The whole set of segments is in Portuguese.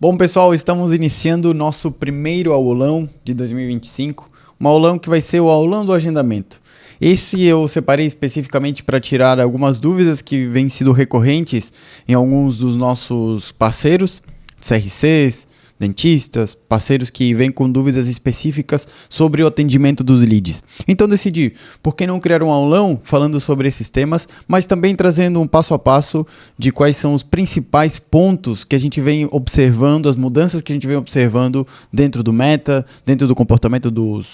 Bom, pessoal, estamos iniciando o nosso primeiro aulão de 2025, um aulão que vai ser o aulão do agendamento. Esse eu separei especificamente para tirar algumas dúvidas que vêm sido recorrentes em alguns dos nossos parceiros, CRCs, dentistas, parceiros que vêm com dúvidas específicas sobre o atendimento dos leads. Então decidi, por que não criar um aulão falando sobre esses temas, mas também trazendo um passo a passo de quais são os principais pontos que a gente vem observando, as mudanças que a gente vem observando dentro do meta, dentro do comportamento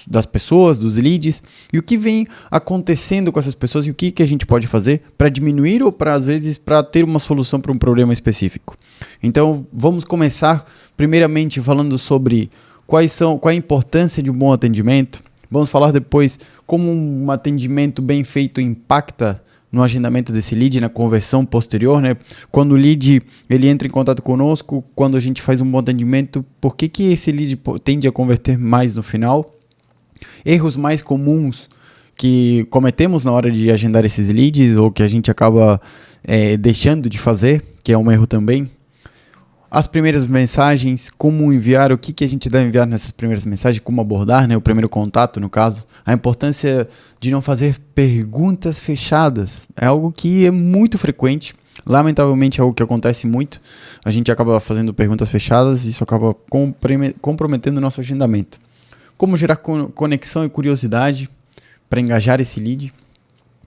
das pessoas, dos leads, e o que vem acontecendo com essas pessoas e o que a gente pode fazer para diminuir ou para, às vezes, para ter uma solução para um problema específico. Então, vamos começar primeiramente falando sobre qual a importância de um bom atendimento. Vamos falar depois como um atendimento bem feito impacta no agendamento desse lead, na conversão posterior, né? Quando o lead ele entra em contato conosco, quando a gente faz um bom atendimento, por que esse lead tende a converter mais no final? Erros mais comuns que cometemos na hora de agendar esses leads ou que a gente acaba deixando de fazer, que é um erro também. As primeiras mensagens, como enviar, o que a gente deve enviar nessas primeiras mensagens, como abordar, né, o primeiro contato no caso. A importância de não fazer perguntas fechadas é algo que é muito frequente, lamentavelmente é algo que acontece muito. A gente acaba fazendo perguntas fechadas e isso acaba comprometendo o nosso agendamento. Como gerar conexão e curiosidade para engajar esse lead.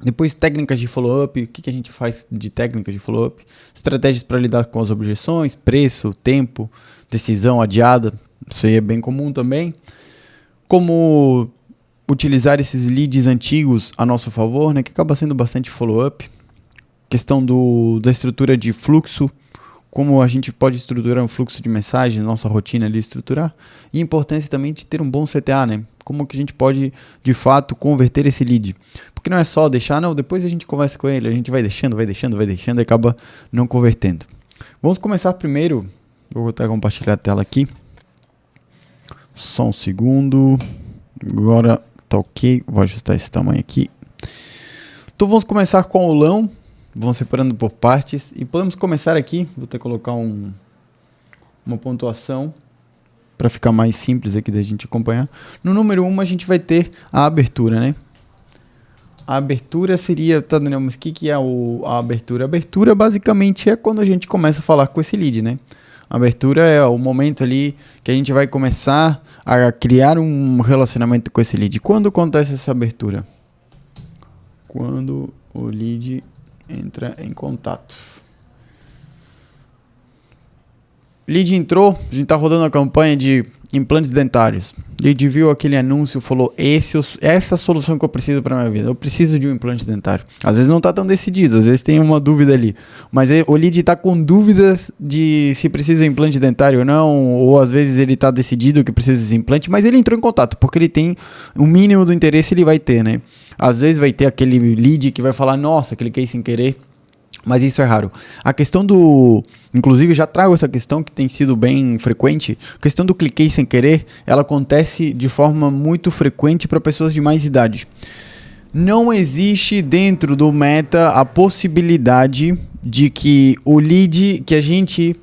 Depois, técnicas de follow-up, o que a gente faz de técnicas de follow-up, estratégias para lidar com as objeções, preço, tempo, decisão adiada, isso aí é bem comum também. Como utilizar esses leads antigos a nosso favor, né, que acaba sendo bastante follow-up. Questão da estrutura de fluxo, como a gente pode estruturar um fluxo de mensagens, nossa rotina ali estruturar. E a importância também de ter um bom CTA, né? Como que a gente pode, de fato, converter esse lead. Porque não é só deixar, não, depois a gente conversa com ele, a gente vai deixando e acaba não convertendo. Vamos começar primeiro, vou até compartilhar a tela aqui. Só um segundo, agora tá ok, vou ajustar esse tamanho aqui. Então vamos começar com o aulão, vamos separando por partes e podemos começar aqui, vou até colocar uma pontuação para ficar mais simples aqui da gente acompanhar. No número 1 a gente vai ter a abertura, né? A abertura seria, tá, Daniel, mas o que é a abertura? A abertura basicamente é quando a gente começa a falar com esse lead, né? A abertura é o momento ali que a gente vai começar a criar um relacionamento com esse lead. Quando acontece essa abertura? Quando o lead entra em contato. Lead entrou, a gente está rodando a campanha de implantes dentários. Lead viu aquele anúncio, falou, essa solução que eu preciso para minha vida. Eu preciso de um implante dentário. Às vezes não está tão decidido, às vezes tem uma dúvida ali. Mas o lead está com dúvidas de se precisa de implante dentário ou não, ou às vezes ele está decidido que precisa desse implante, mas ele entrou em contato, porque ele tem o mínimo do interesse, ele vai ter, né? Às vezes vai ter aquele lead que vai falar, nossa, cliquei sem querer. Mas isso é raro. A questão inclusive já trago essa questão que tem sido bem frequente, a questão do cliquei sem querer, ela acontece de forma muito frequente para pessoas de mais idade. Não existe dentro do meta a possibilidade de que o lead, que a gente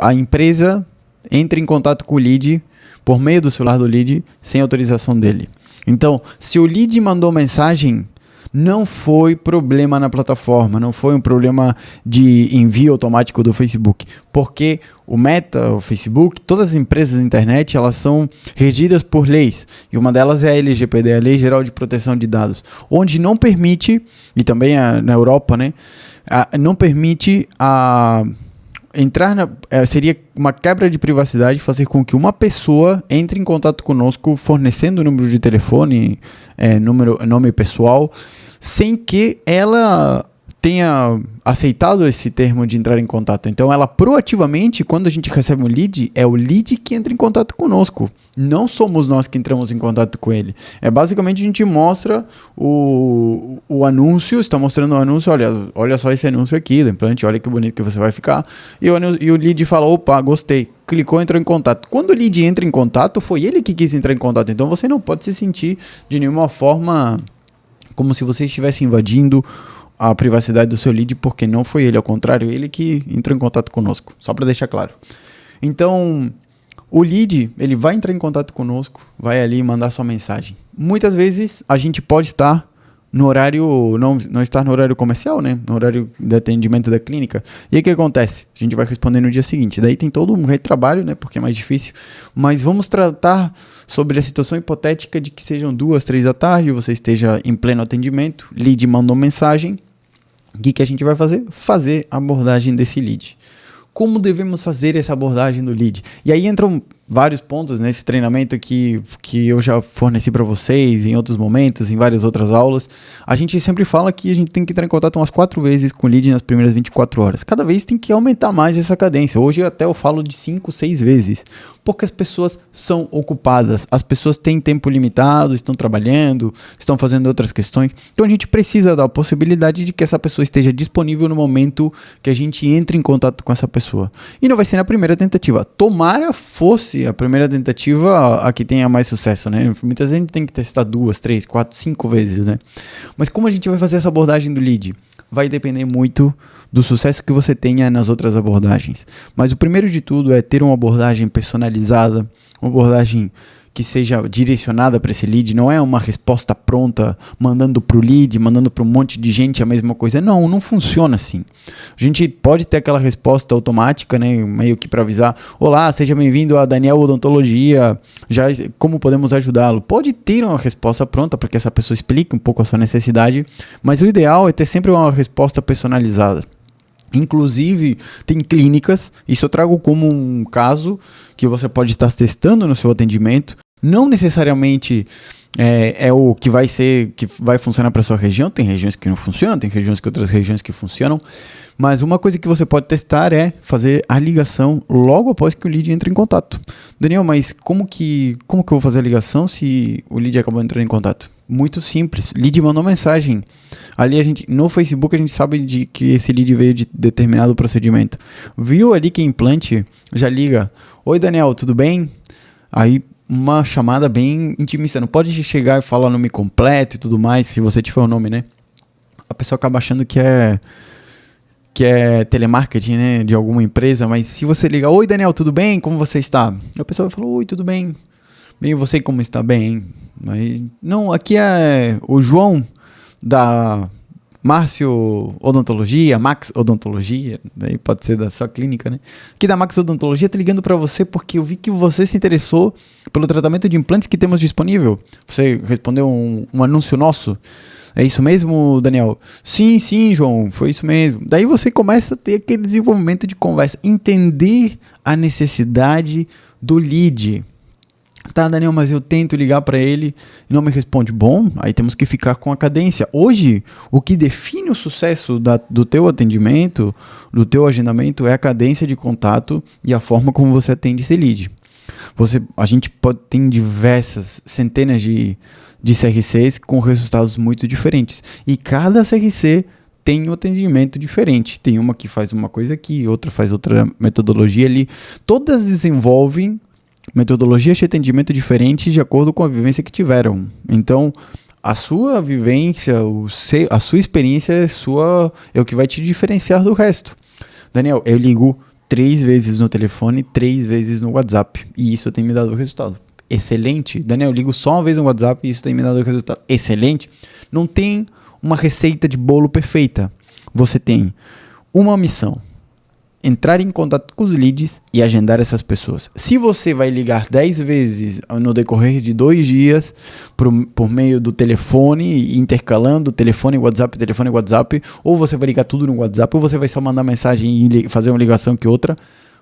a empresa entre em contato com o lead por meio do celular do lead sem autorização dele. Então, se o lead mandou mensagem, não foi problema na plataforma, não foi um problema de envio automático do Facebook, porque o Meta, o Facebook, todas as empresas da internet, elas são regidas por leis, e uma delas é a LGPD, a Lei Geral de Proteção de Dados, onde não permite, e também na Europa, né, não permite seria uma quebra de privacidade fazer com que uma pessoa entre em contato conosco fornecendo o número de telefone, nome pessoal, sem que ela tenha aceitado esse termo de entrar em contato. Então, ela proativamente, quando a gente recebe um lead, é o lead que entra em contato conosco. Não somos nós que entramos em contato com ele. Basicamente, a gente mostra o anúncio, está mostrando o anúncio, olha só esse anúncio aqui do implante, olha que bonito que você vai ficar. E o lead fala, opa, gostei. Clicou, entrou em contato. Quando o lead entra em contato, foi ele que quis entrar em contato. Então, você não pode se sentir de nenhuma forma como se você estivesse invadindo a privacidade do seu lead, porque não foi ele, ao contrário, ele que entrou em contato conosco, só para deixar claro. Então, o lead, ele vai entrar em contato conosco, vai ali mandar sua mensagem. Muitas vezes a gente pode estar no horário, não estar no horário comercial, né? No horário de atendimento da clínica. E aí o que acontece? A gente vai responder no dia seguinte. Daí tem todo um retrabalho, né? Porque é mais difícil. Mas vamos tratar sobre a situação hipotética de que sejam 2, 3 da tarde, você esteja em pleno atendimento, lead mandou mensagem. O que a gente vai fazer? Fazer a abordagem desse lead. Como devemos fazer essa abordagem do lead? E aí entram vários pontos nesse treinamento que eu já forneci para vocês em outros momentos, em várias outras aulas. A gente sempre fala que a gente tem que entrar em contato umas 4 vezes com o lead nas primeiras 24 horas. Cada vez tem que aumentar mais essa cadência. Hoje até eu falo de 5, 6 vezes. Porque as pessoas são ocupadas. As pessoas têm tempo limitado, estão trabalhando, estão fazendo outras questões. Então a gente precisa dar a possibilidade de que essa pessoa esteja disponível no momento que a gente entre em contato com essa pessoa. E não vai ser na primeira tentativa. Tomara fosse a primeira tentativa a que tenha mais sucesso, né? Muitas vezes a gente tem que testar 2, 3, 4, 5 vezes, né? Mas como a gente vai fazer essa abordagem do lead? Vai depender muito do sucesso que você tenha nas outras abordagens. Mas o primeiro de tudo é ter uma abordagem personalizada, uma abordagem que seja direcionada para esse lead. Não é uma resposta pronta, mandando para o lead, mandando para um monte de gente a mesma coisa. Não funciona assim. A gente pode ter aquela resposta automática, né, meio que para avisar: olá, seja bem-vindo a Daniel Odontologia, como podemos ajudá-lo? Pode ter uma resposta pronta para que essa pessoa explique um pouco a sua necessidade, mas o ideal é ter sempre uma resposta personalizada. Inclusive, tem clínicas, isso eu trago como um caso que você pode estar testando no seu atendimento. Não necessariamente é o que vai funcionar para a sua região. Tem regiões que não funcionam, tem outras regiões que funcionam. Mas uma coisa que você pode testar é fazer a ligação logo após que o lead entre em contato. Daniel, mas como que eu vou fazer a ligação se o lead acabou entrando em contato? Muito simples. Lead mandou mensagem. Ali no Facebook a gente sabe que esse lead veio de determinado procedimento. Viu ali que é implante, já liga: oi Daniel, tudo bem? Aí uma chamada bem intimista. Não pode chegar e falar o nome completo e tudo mais, se você tiver o nome, né? A pessoa acaba achando que é telemarketing, né, de alguma empresa. Mas se você ligar: oi Daniel, tudo bem? Como você está? A pessoa vai falar: oi, tudo bem? Bem, você como está bem? Mas não, aqui é o João da Márcio Odontologia, Max Odontologia, daí pode ser da sua clínica, né? Aqui da Max Odontologia, tô ligando para você porque eu vi que você se interessou pelo tratamento de implantes que temos disponível. Você respondeu um anúncio nosso. É isso mesmo, Daniel? Sim, João, foi isso mesmo. Daí você começa a ter aquele desenvolvimento de conversa, entender a necessidade do lead. Tá, Daniel, mas eu tento ligar para ele e não me responde. Bom, aí temos que ficar com a cadência. Hoje, o que define o sucesso do teu atendimento, do teu agendamento, é a cadência de contato e a forma como você atende esse lead. A gente tem diversas, centenas de CRCs com resultados muito diferentes. E cada CRC tem um atendimento diferente. Tem uma que faz uma coisa aqui, outra faz outra metodologia ali. Todas desenvolvem metodologias de atendimento diferentes de acordo com a vivência que tiveram. Então, a sua vivência, a sua experiência é o que vai te diferenciar do resto. Daniel, eu ligo 3 vezes no telefone, 3 vezes no WhatsApp, e isso tem me dado resultado. Excelente. Daniel, eu ligo só uma vez no WhatsApp e isso tem me dado resultado. Excelente. Não tem uma receita de bolo perfeita. Você tem uma missão: entrar em contato com os leads e agendar essas pessoas. Se você vai ligar 10 vezes no decorrer de 2 dias por meio do telefone, intercalando telefone e WhatsApp, ou você vai ligar tudo no WhatsApp, ou você vai só mandar mensagem e fazer uma ligação que outra,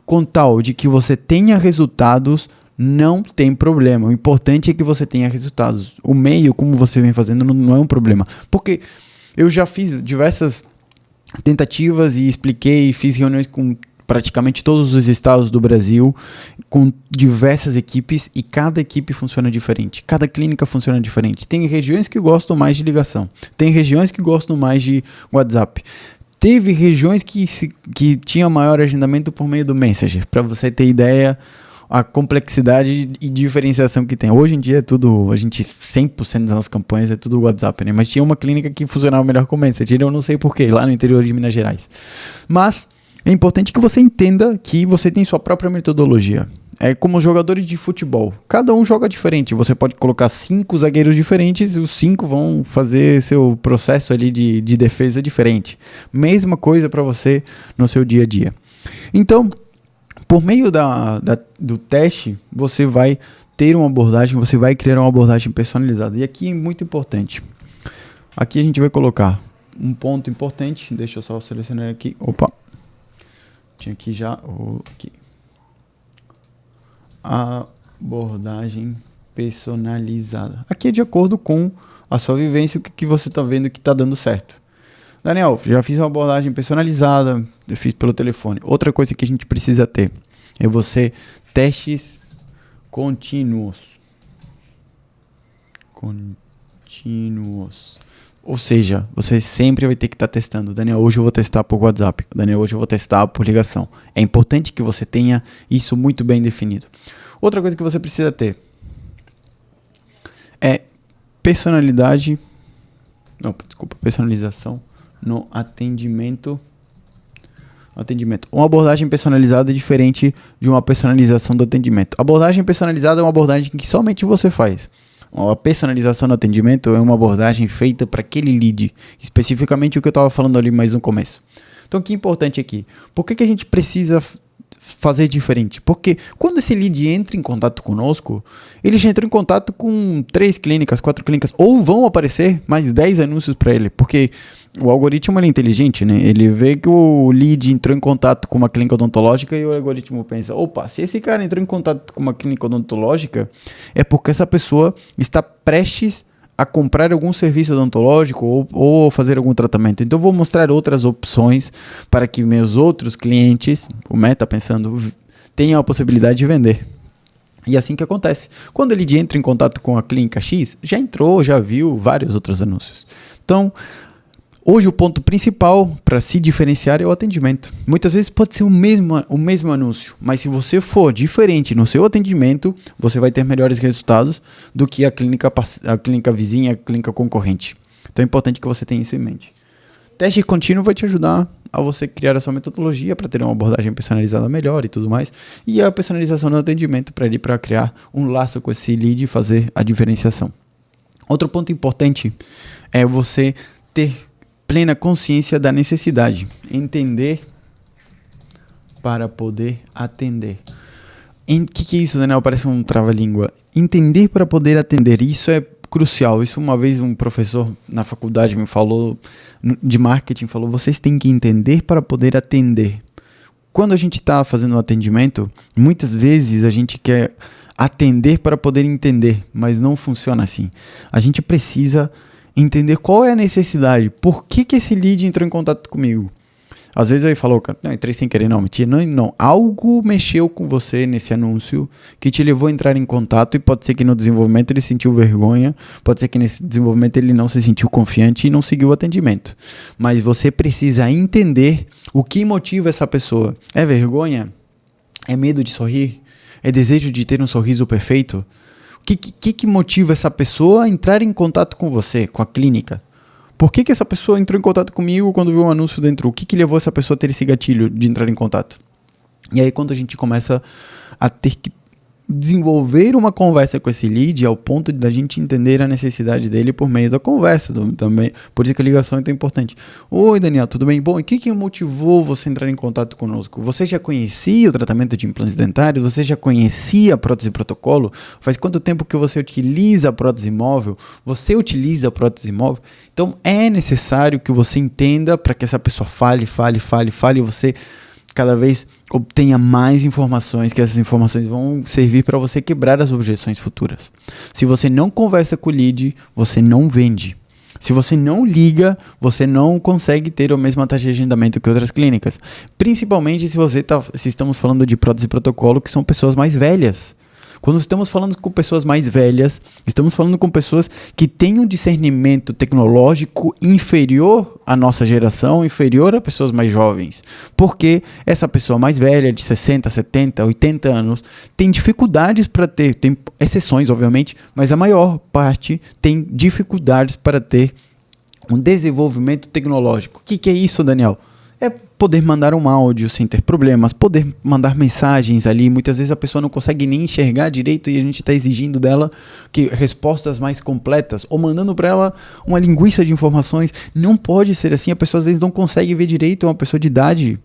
com tal de que você tenha resultados, não tem problema. O importante é que você tenha resultados. O meio, como você vem fazendo, não é um problema. Porque eu já fiz diversas tentativas e expliquei, fiz reuniões com praticamente todos os estados do Brasil, com diversas equipes, e cada equipe funciona diferente, cada clínica funciona diferente. Tem regiões que gostam mais de ligação, tem regiões que gostam mais de WhatsApp, teve regiões que tinham maior agendamento por meio do Messenger, para você ter ideia a complexidade e diferenciação que tem. Hoje em dia é tudo, 100% das nossas campanhas é tudo WhatsApp, né? Mas tinha uma clínica que funcionava melhor com o Messenger, eu não sei porquê, lá no interior de Minas Gerais. Mas É importante que você entenda que você tem sua própria metodologia. É como os jogadores de futebol. Cada um joga diferente. Você pode colocar 5 zagueiros diferentes e os 5 vão fazer seu processo ali de defesa diferente. Mesma coisa para você no seu dia a dia. Então, por meio do teste, você vai ter uma abordagem, você vai criar uma abordagem personalizada. E aqui é muito importante. Aqui a gente vai colocar um ponto importante. Deixa eu só selecionar aqui. Opa! Tinha aqui já. Aqui. Abordagem personalizada. Aqui é de acordo com a sua vivência, o que você está vendo que está dando certo. Daniel, já fiz uma abordagem personalizada, eu fiz pelo telefone. Outra coisa que a gente precisa ter é testes contínuos. Ou seja, você sempre vai ter que estar testando. Daniel, hoje eu vou testar por WhatsApp. Daniel, hoje eu vou testar por ligação. É importante que você tenha isso muito bem definido. Outra coisa que você precisa ter é personalização no atendimento. Uma abordagem personalizada é diferente de uma personalização do atendimento. A abordagem personalizada é uma abordagem que somente você faz. A personalização no atendimento é uma abordagem feita para aquele lead, especificamente o que eu estava falando ali mais no começo. Então, o que é importante aqui? Por que a gente precisa fazer diferente? Porque quando esse lead entra em contato conosco, ele já entrou em contato com 3 clínicas, 4 clínicas, ou vão aparecer mais 10 anúncios para ele, porque o algoritmo é inteligente, né? Ele vê que o lead entrou em contato com uma clínica odontológica e o algoritmo pensa, opa, se esse cara entrou em contato com uma clínica odontológica, é porque essa pessoa está prestes a comprar algum serviço odontológico ou fazer algum tratamento. Então, eu vou mostrar outras opções para que meus outros clientes, o Meta pensando, tenham a possibilidade de vender. E é assim que acontece. Quando ele entra em contato com a clínica X, já viu vários outros anúncios. Então, hoje o ponto principal para se diferenciar é o atendimento. Muitas vezes pode ser o mesmo anúncio, mas se você for diferente no seu atendimento, você vai ter melhores resultados do que a clínica vizinha, a clínica concorrente. Então é importante que você tenha isso em mente. Teste contínuo vai te ajudar a você criar a sua metodologia para ter uma abordagem personalizada melhor e tudo mais. E a personalização no atendimento para criar um laço com esse lead e fazer a diferenciação. Outro ponto importante é você ter plena consciência da necessidade. Entender para poder atender. O que é isso, Daniel? Parece um trava-língua. Entender para poder atender. Isso é crucial. Isso uma vez um professor na faculdade me falou, de marketing, falou, vocês têm que entender para poder atender. Quando a gente está fazendo um atendimento, muitas vezes a gente quer atender para poder entender, mas não funciona assim. A gente precisa entender qual é a necessidade, por que esse lead entrou em contato comigo. Às vezes ele falou, não, entrei sem querer, não, mentira, não, algo mexeu com você nesse anúncio que te levou a entrar em contato e pode ser que no desenvolvimento ele sentiu vergonha, pode ser que nesse desenvolvimento ele não se sentiu confiante e não seguiu o atendimento. Mas você precisa entender o que motiva essa pessoa. É vergonha? É medo de sorrir? É desejo de ter um sorriso perfeito? O que motiva essa pessoa a entrar em contato com você, com a clínica? Por que essa pessoa entrou em contato comigo quando viu um anúncio dentro? O que levou essa pessoa a ter esse gatilho de entrar em contato? E aí, quando a gente começa a ter que desenvolver uma conversa com esse lead, ao ponto da gente entender a necessidade dele por meio da conversa também. Por isso que a ligação é tão importante. Oi, Daniel, tudo bem? Bom, e o que motivou você a entrar em contato conosco? Você já conhecia o tratamento de implantes dentários? Você já conhecia a prótese protocolo? Faz quanto tempo que você utiliza a prótese móvel? Você utiliza a prótese móvel? Então, é necessário que você entenda para que essa pessoa fale e você cada vez obtenha mais informações, que essas informações vão servir para você quebrar as objeções futuras. Se você não conversa com o lead, você não vende. Se você não liga, você não consegue ter a mesma taxa de agendamento que outras clínicas. Principalmente se estamos falando de prótese protocolo, que são pessoas mais velhas. Quando estamos falando com pessoas mais velhas, estamos falando com pessoas que têm um discernimento tecnológico inferior à nossa geração, inferior a pessoas mais jovens. Porque essa pessoa mais velha, de 60, 70, 80 anos, tem dificuldades para ter, tem exceções, obviamente, mas a maior parte tem dificuldades para ter um desenvolvimento tecnológico. O que é isso, Daniel? É poder mandar um áudio sem ter problemas, poder mandar mensagens ali. Muitas vezes a pessoa não consegue nem enxergar direito e a gente está exigindo dela que respostas mais completas ou mandando para ela uma linguiça de informações. Não pode ser assim, a pessoa às vezes não consegue ver direito, é uma pessoa de idade.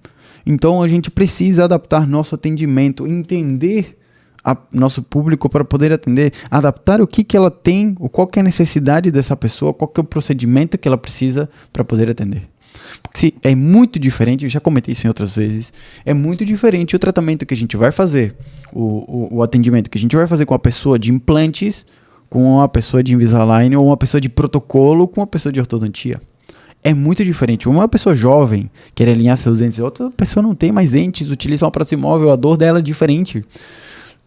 Então a gente precisa adaptar nosso atendimento, entender nosso público para poder atender, adaptar o que ela tem, qual que é a necessidade dessa pessoa, qual que é o procedimento que ela precisa para poder atender. Porque é muito diferente, eu já comentei isso em outras vezes, é muito diferente o tratamento que a gente vai fazer, o atendimento que a gente vai fazer com a pessoa de implantes, com a pessoa de Invisalign, ou uma pessoa de protocolo com uma pessoa de ortodontia. É muito diferente. Uma pessoa jovem quer alinhar seus dentes, outra pessoa não tem mais dentes, utiliza uma prótese móvel, a dor dela é diferente.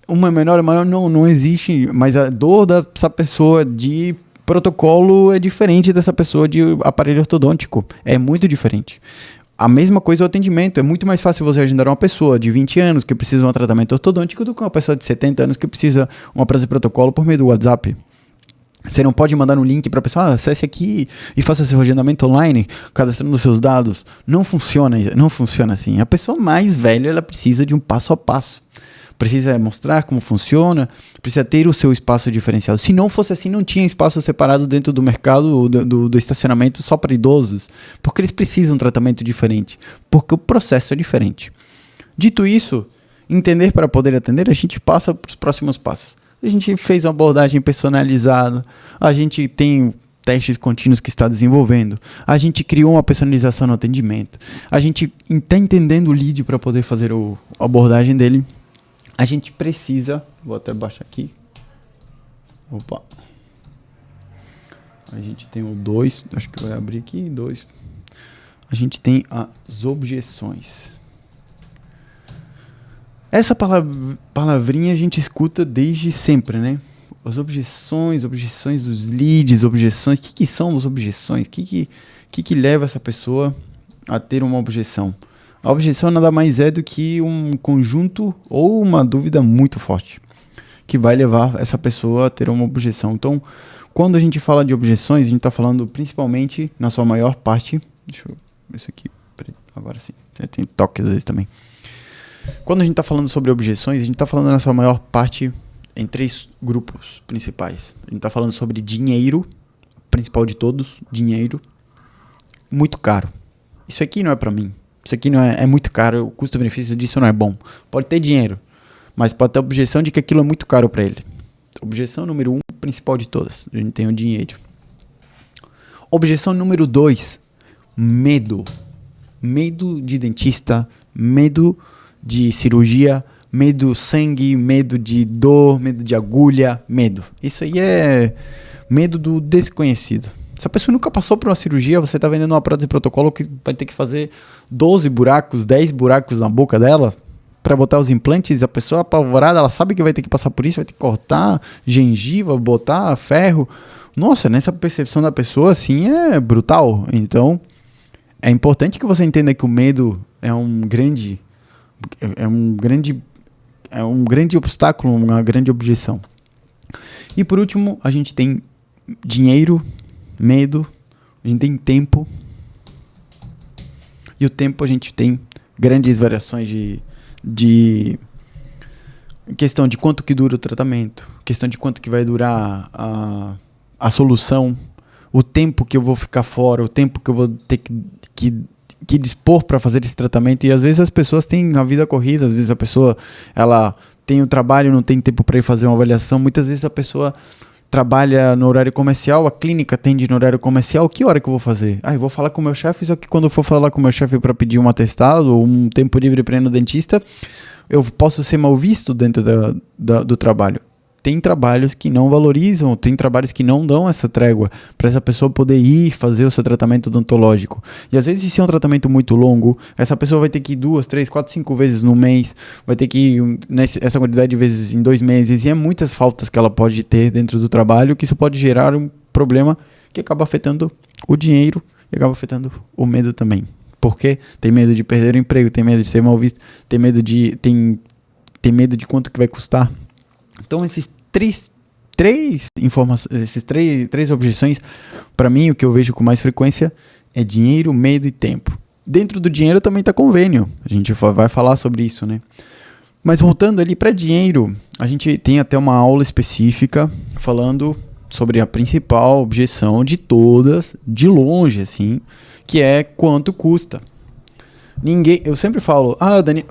Uma menor, não existe, mas a dor dessa pessoa de protocolo é diferente dessa pessoa de aparelho ortodôntico. É muito diferente. A mesma coisa o atendimento. É muito mais fácil você agendar uma pessoa de 20 anos que precisa de um tratamento ortodôntico do que uma pessoa de 70 anos que precisa uma prótese de protocolo por meio do WhatsApp. Você não pode mandar um link para a pessoa, acesse aqui e faça seu agendamento online, cadastrando seus dados. Não funciona assim. A pessoa mais velha, ela precisa de um passo a passo. Precisa mostrar como funciona, precisa ter o seu espaço diferenciado. Se não fosse assim, não tinha espaço separado dentro do mercado do estacionamento só para idosos, porque eles precisam de um tratamento diferente, porque o processo é diferente. Dito isso, entender para poder atender, a gente passa para os próximos passos. A gente fez uma abordagem personalizada, a gente tem testes contínuos que está desenvolvendo, a gente criou uma personalização no atendimento, a gente está entendendo o lead para poder fazer a abordagem dele. A gente precisa, vou até baixar aqui, opa, a gente tem o 2, acho que vai abrir aqui, 2, a gente tem as objeções. Essa palavrinha a gente escuta desde sempre, né? As objeções dos leads, objeções, o que são as objeções? O que leva essa pessoa a ter uma objeção? A objeção nada mais é do que um conjunto ou uma dúvida muito forte que vai levar essa pessoa a ter uma objeção. Então, quando a gente fala de objeções, a gente está falando principalmente, na sua maior parte, deixa eu ver isso aqui, agora sim, tem toque às vezes também. Quando a gente está falando sobre objeções, a gente está falando na sua maior parte em 3 grupos principais. A gente está falando sobre dinheiro, principal de todos, dinheiro, muito caro. Isso aqui não é para mim. Isso aqui não é muito caro, o custo-benefício disso não é bom. Pode ter dinheiro, mas pode ter a objeção de que aquilo é muito caro para ele. Objeção número 1, principal de todas, a gente tem o dinheiro. Objeção número 2, medo. Medo de dentista, medo de cirurgia, medo sangue, medo de dor, medo de agulha, medo. Isso aí é medo do desconhecido. Se a pessoa nunca passou por uma cirurgia, você está vendendo uma prótese de protocolo que vai ter que fazer 12 buracos, 10 buracos na boca dela para botar os implantes. A pessoa apavorada, ela sabe que vai ter que passar por isso, vai ter que cortar gengiva, botar ferro. Nossa, nessa percepção da pessoa, assim, é brutal. Então, é importante que você entenda que o medo é um grande obstáculo, uma grande objeção. E por último, a gente tem dinheiro, medo, a gente tem tempo. E o tempo a gente tem grandes variações de questão de quanto que dura o tratamento, questão de quanto que vai durar a solução, o tempo que eu vou ficar fora, o tempo que eu vou ter que dispor para fazer esse tratamento. E às vezes as pessoas têm a vida corrida, às vezes a pessoa ela tem o trabalho, não tem tempo para ir fazer uma avaliação, muitas vezes a pessoa trabalha no horário comercial, a clínica atende no horário comercial, que hora que eu vou fazer? Eu vou falar com o meu chefe, só que quando eu for falar com o meu chefe para pedir um atestado ou um tempo livre para ir no dentista, eu posso ser mal visto dentro do trabalho. Tem trabalhos que não valorizam, tem trabalhos que não dão essa trégua para essa pessoa poder ir fazer o seu tratamento odontológico. E às vezes, se é um tratamento muito longo, essa pessoa vai ter que ir 2, 3, 4, 5 vezes no mês, vai ter que ir essa quantidade de vezes em 2 meses, e é muitas faltas que ela pode ter dentro do trabalho, que isso pode gerar um problema que acaba afetando o dinheiro e acaba afetando o medo também. Porque tem medo de perder o emprego, tem medo de ser mal visto, tem medo de quanto que vai custar. Então, esses três objeções, para mim, o que eu vejo com mais frequência é dinheiro, medo e tempo. dentro do dinheiro também está convênio. A gente vai falar sobre isso, né? Mas voltando ali para dinheiro, a gente tem até uma aula específica falando sobre a principal objeção de todas, de longe, assim, que é quanto custa. Eu sempre falo, Daniel,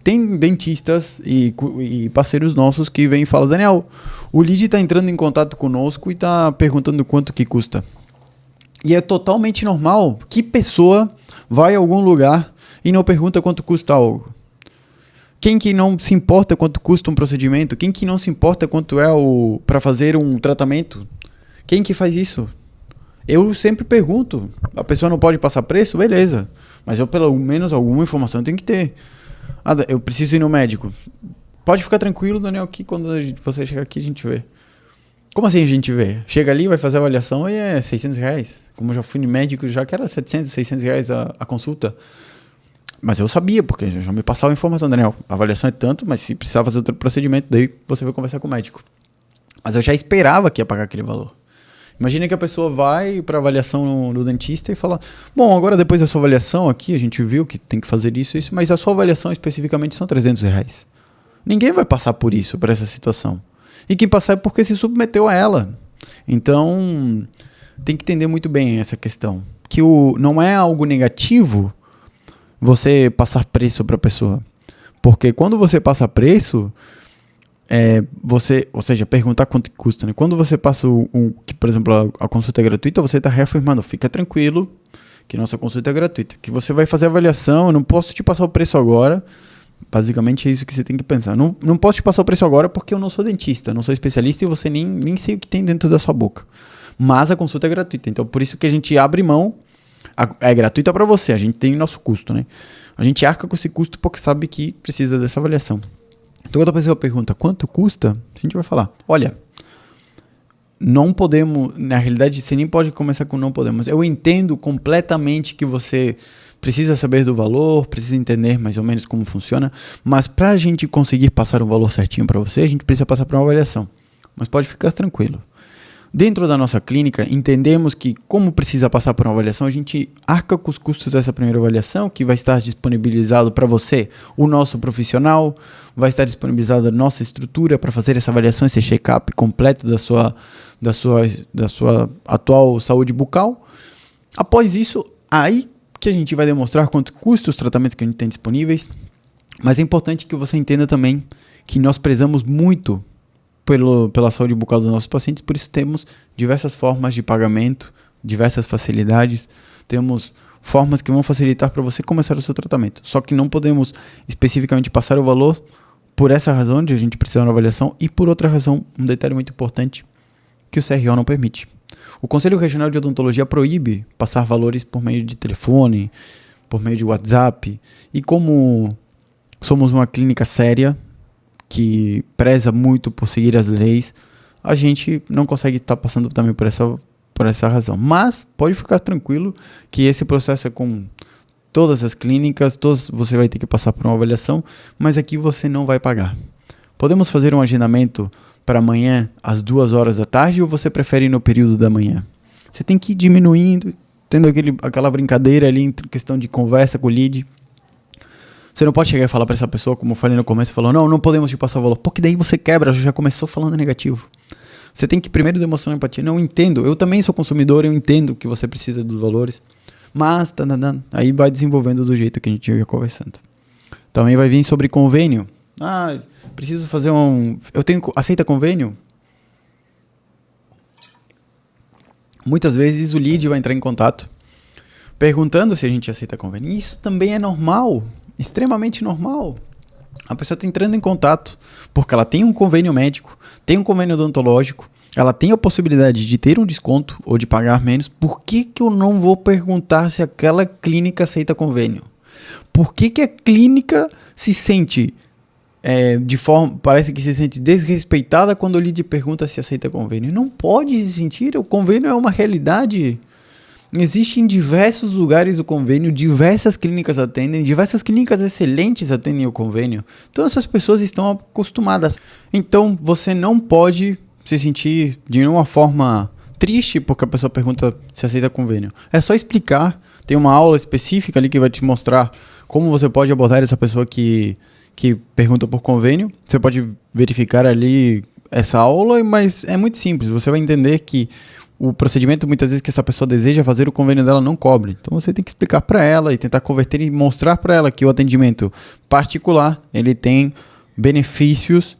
tem dentistas e parceiros nossos que vêm e falam, Daniel, o lead está entrando em contato conosco e está perguntando quanto que custa. E é totalmente normal. Que pessoa vai a algum lugar e não pergunta quanto custa algo? Quem que não se importa quanto custa um procedimento? Quem que não se importa quanto é para fazer um tratamento? Quem que faz isso? Eu sempre pergunto. A pessoa não pode passar preço? Beleza. Mas eu pelo menos alguma informação tenho que ter. Eu preciso ir no médico. Pode ficar tranquilo, Daniel, que quando você chegar aqui a gente vê. Como assim a gente vê? Chega ali, vai fazer a avaliação e é R$600. Como eu já fui no médico, já que era R$700, R$600 a consulta. Mas eu sabia, porque já me passava a informação, Daniel, a avaliação é tanto, mas se precisar fazer outro procedimento, daí você vai conversar com o médico. Mas eu já esperava que ia pagar aquele valor. Imagina que a pessoa vai para avaliação no dentista e fala, bom, agora depois da sua avaliação aqui, a gente viu que tem que fazer isso, mas a sua avaliação especificamente são R$300. Ninguém vai passar por isso, por essa situação. E quem passar é porque se submeteu a ela. Então, tem que entender muito bem essa questão. Que não é algo negativo você passar preço para a pessoa. Porque quando você passa preço, ou seja, perguntar quanto custa, né? Quando você passa que, por exemplo, a consulta é gratuita, você está reafirmando, fica tranquilo que nossa consulta é gratuita, que você vai fazer a avaliação, eu não posso te passar o preço agora. Basicamente é isso que você tem que pensar. Não posso te passar o preço agora porque eu não sou dentista, não sou especialista e você nem sei o que tem dentro da sua boca. Mas a consulta é gratuita, então por isso que a gente abre mão. É gratuita para você, a gente tem o nosso custo, né? A gente arca com esse custo porque sabe que precisa dessa avaliação. Então quando a pessoa pergunta quanto custa, a gente vai falar, olha, não podemos, na realidade você nem pode começar com não podemos. Eu entendo completamente que você precisa saber do valor, precisa entender mais ou menos como funciona, mas para a gente conseguir passar um valor certinho para você, a gente precisa passar por uma avaliação. Mas pode ficar tranquilo. Dentro da nossa clínica, entendemos que, como precisa passar por uma avaliação, a gente arca com os custos dessa primeira avaliação, que vai estar disponibilizado para você, o nosso profissional, vai estar disponibilizada a nossa estrutura para fazer essa avaliação, esse check-up completo da sua atual saúde bucal. Após isso, aí que a gente vai demonstrar quanto custa os tratamentos que a gente tem disponíveis, mas é importante que você entenda também que nós prezamos muito pela saúde bucal dos nossos pacientes, por isso temos diversas formas de pagamento, diversas facilidades, temos formas que vão facilitar para você começar o seu tratamento. Só que não podemos especificamente passar o valor por essa razão de a gente precisar de uma avaliação e por outra razão, um detalhe muito importante, que o CRO não permite. O Conselho Regional de Odontologia proíbe passar valores por meio de telefone, por meio de WhatsApp, e como somos uma clínica séria, que preza muito por seguir as leis, a gente não consegue estar passando também por essa razão. Mas pode ficar tranquilo que esse processo é com todas as clínicas, você vai ter que passar por uma avaliação, mas aqui você não vai pagar. Podemos fazer um agendamento para amanhã às 2h da tarde ou você prefere ir no período da manhã? Você tem que ir diminuindo, tendo aquela brincadeira ali em questão de conversa com o lead. Você não pode chegar e falar para essa pessoa, como eu falei no começo, não podemos te passar o valor. Porque daí você quebra, já começou falando negativo. Você tem que primeiro demonstrar empatia. Não, entendo, eu também sou consumidor, eu entendo que você precisa dos valores. Mas, aí vai desenvolvendo do jeito que a gente ia conversando. Também vai vir sobre convênio. Preciso fazer aceita convênio? Muitas vezes o lead vai entrar em contato perguntando se a gente aceita convênio. Isso também é normal. Extremamente normal. A pessoa está entrando em contato porque ela tem um convênio médico, tem um convênio odontológico, ela tem a possibilidade de ter um desconto ou de pagar menos. Por que eu não vou perguntar se aquela clínica aceita convênio? Por que a clínica se sente parece que se sente desrespeitada quando o lead pergunta se aceita convênio? Não pode se sentir, o convênio é uma realidade. Existe em diversos lugares o convênio, diversas clínicas atendem, diversas clínicas excelentes atendem o convênio. Então essas pessoas estão acostumadas. Então você não pode se sentir de nenhuma forma triste porque a pessoa pergunta se aceita convênio. É só explicar, Tem uma aula específica ali que vai te mostrar como você pode abordar essa pessoa que pergunta por convênio. Você pode verificar ali essa aula, mas é muito simples. Você vai entender que o procedimento, muitas vezes, que essa pessoa deseja fazer, o convênio dela não cobre. Então, você tem que explicar para ela e tentar converter e mostrar para ela que o atendimento particular, ele tem benefícios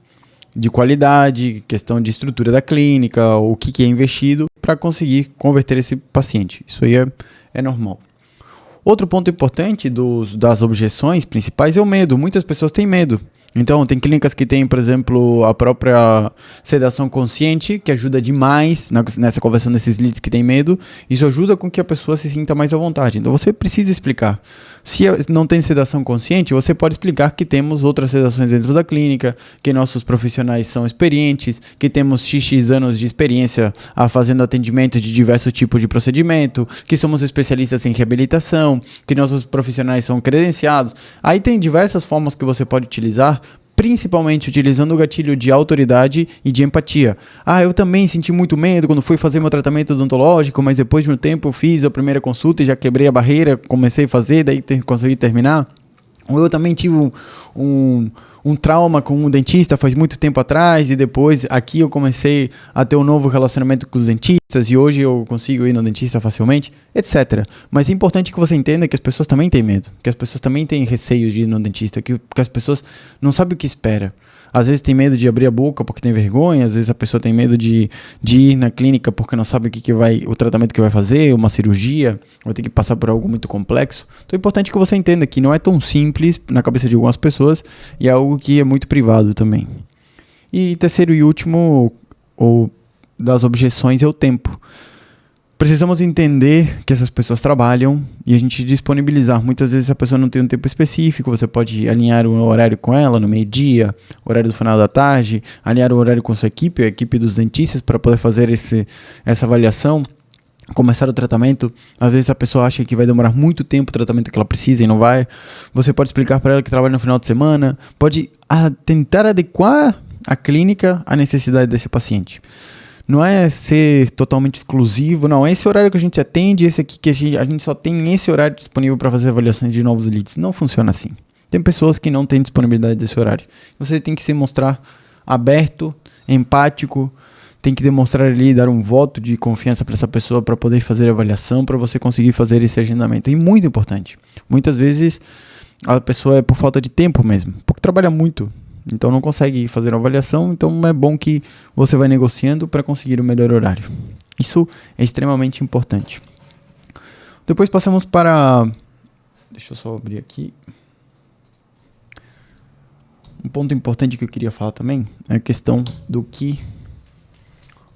de qualidade, questão de estrutura da clínica, o que é investido para conseguir converter esse paciente. Isso aí é normal. Outro ponto importante das objeções principais é o medo. Muitas pessoas têm medo. Então, tem clínicas que têm, por exemplo, a própria sedação consciente, que ajuda demais nessa conversão desses leads que têm medo. Isso ajuda com que a pessoa se sinta mais à vontade. Então, você precisa explicar. Se não tem sedação consciente, você pode explicar que temos outras sedações dentro da clínica, que nossos profissionais são experientes, que temos XX anos de experiência fazendo atendimento de diversos tipos de procedimento, que somos especialistas em reabilitação, que nossos profissionais são credenciados. Aí tem diversas formas que você pode utilizar, principalmente utilizando o gatilho de autoridade e de empatia. Eu também senti muito medo quando fui fazer meu tratamento odontológico, mas depois de um tempo eu fiz a primeira consulta e já quebrei a barreira, comecei a fazer, daí consegui terminar. Ou eu também tive um trauma com um dentista faz muito tempo atrás e depois aqui eu comecei a ter um novo relacionamento com os dentistas e hoje eu consigo ir no dentista facilmente, etc. Mas é importante que você entenda que as pessoas também têm medo, que as pessoas também têm receio de ir no dentista, que as pessoas não sabem o que espera. Às vezes tem medo de abrir a boca porque tem vergonha, às vezes a pessoa tem medo de ir na clínica porque não sabe o tratamento que vai fazer, uma cirurgia, vai ter que passar por algo muito complexo. Então é importante que você entenda que não é tão simples na cabeça de algumas pessoas e é algo que é muito privado também. E terceiro e último, das objeções, é o tempo. Precisamos entender que essas pessoas trabalham e a gente disponibilizar. Muitas vezes a pessoa não tem um tempo específico, você pode alinhar o horário com ela no meio-dia, horário do final da tarde, alinhar o horário com sua equipe, a equipe dos dentistas, para poder fazer essa avaliação, começar o tratamento. Às vezes a pessoa acha que vai demorar muito tempo o tratamento que ela precisa e não vai. Você pode explicar para ela que trabalha no final de semana, pode tentar adequar a clínica à necessidade desse paciente. Não é ser totalmente exclusivo, não. Esse horário que a gente atende, esse aqui que a gente só tem esse horário disponível para fazer avaliações de novos leads. Não funciona assim. Tem pessoas que não têm disponibilidade desse horário. Você tem que se mostrar aberto, empático, tem que demonstrar ali, dar um voto de confiança para essa pessoa para poder fazer a avaliação, para você conseguir fazer esse agendamento. E muito importante. Muitas vezes a pessoa é por falta de tempo mesmo, porque trabalha muito. Então não consegue fazer uma avaliação, então é bom que você vai negociando para conseguir o melhor horário. Isso é extremamente importante. Depois passamos para... Deixa eu só abrir aqui. Um ponto importante que eu queria falar também é a questão do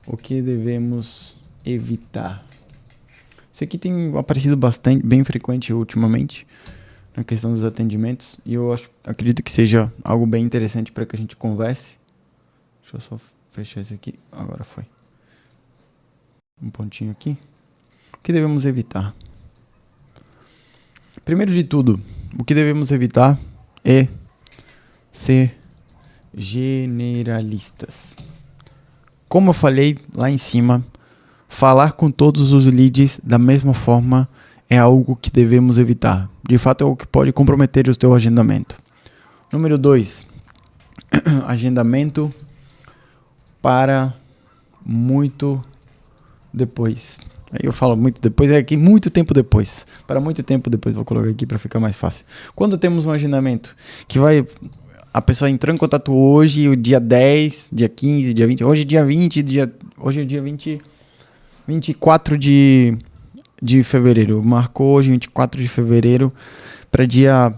o que devemos evitar. Isso aqui tem aparecido bem frequente ultimamente, na questão dos atendimentos, e eu acredito que seja algo bem interessante para que a gente converse. Deixa eu só fechar isso aqui. Agora foi. Um pontinho aqui. O que devemos evitar? Primeiro de tudo, o que devemos evitar é ser generalistas. Como eu falei lá em cima, falar com todos os leads da mesma forma é algo que devemos evitar. De fato, é algo que pode comprometer o teu agendamento. Número 2. Agendamento para muito depois. Aí eu falo muito depois, é aqui muito tempo depois. Para muito tempo depois, vou colocar aqui para ficar mais fácil. Quando temos um agendamento que a pessoa entrou em contato hoje, o dia 10, dia 15, dia 20, hoje é dia 20, hoje é dia 24 de fevereiro. Marcou hoje 24 de fevereiro para dia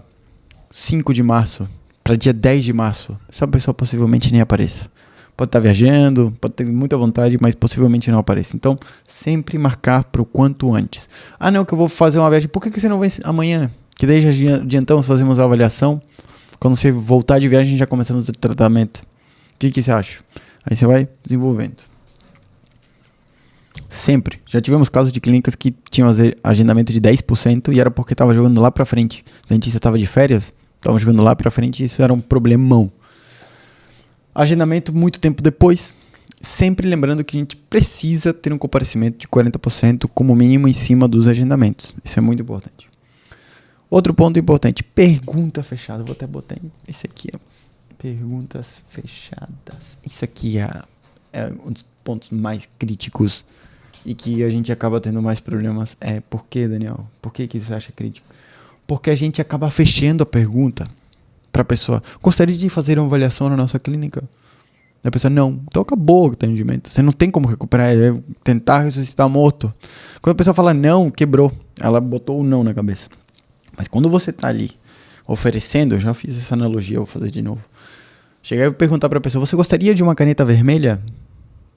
5 de março, para dia 10 de março. Essa pessoa possivelmente nem apareça. Pode estar viajando, pode ter muita vontade, mas possivelmente não apareça. Então, sempre marcar para o quanto antes. Não, que eu vou fazer uma viagem. Por que você não vem amanhã? Que daí já adiantamos, fazemos a avaliação. Quando você voltar de viagem, já começamos o tratamento. O que você acha? Aí você vai desenvolvendo. Sempre. Já tivemos casos de clínicas que tinham agendamento de 10% e era porque estava jogando lá para frente. O dentista estava de férias, estava jogando lá para frente e isso era um problemão. Agendamento muito tempo depois. Sempre lembrando que a gente precisa ter um comparecimento de 40% como mínimo em cima dos agendamentos. Isso é muito importante. Outro ponto importante, pergunta fechada. Vou até botar esse aqui, ó. Perguntas fechadas. Isso aqui é um dos pontos mais críticos e que a gente acaba tendo mais problemas. Por que, Daniel? Por que isso acha crítico? Porque a gente acaba fechando a pergunta para a pessoa. Gostaria de fazer uma avaliação na nossa clínica? A pessoa, não. Então acabou o atendimento. Você não tem como recuperar. É tentar ressuscitar morto. Quando a pessoa fala não, quebrou. Ela botou o não na cabeça. Mas quando você tá ali oferecendo, eu já fiz essa analogia, eu vou fazer de novo. Chegar e perguntar para a pessoa, você gostaria de uma caneta vermelha?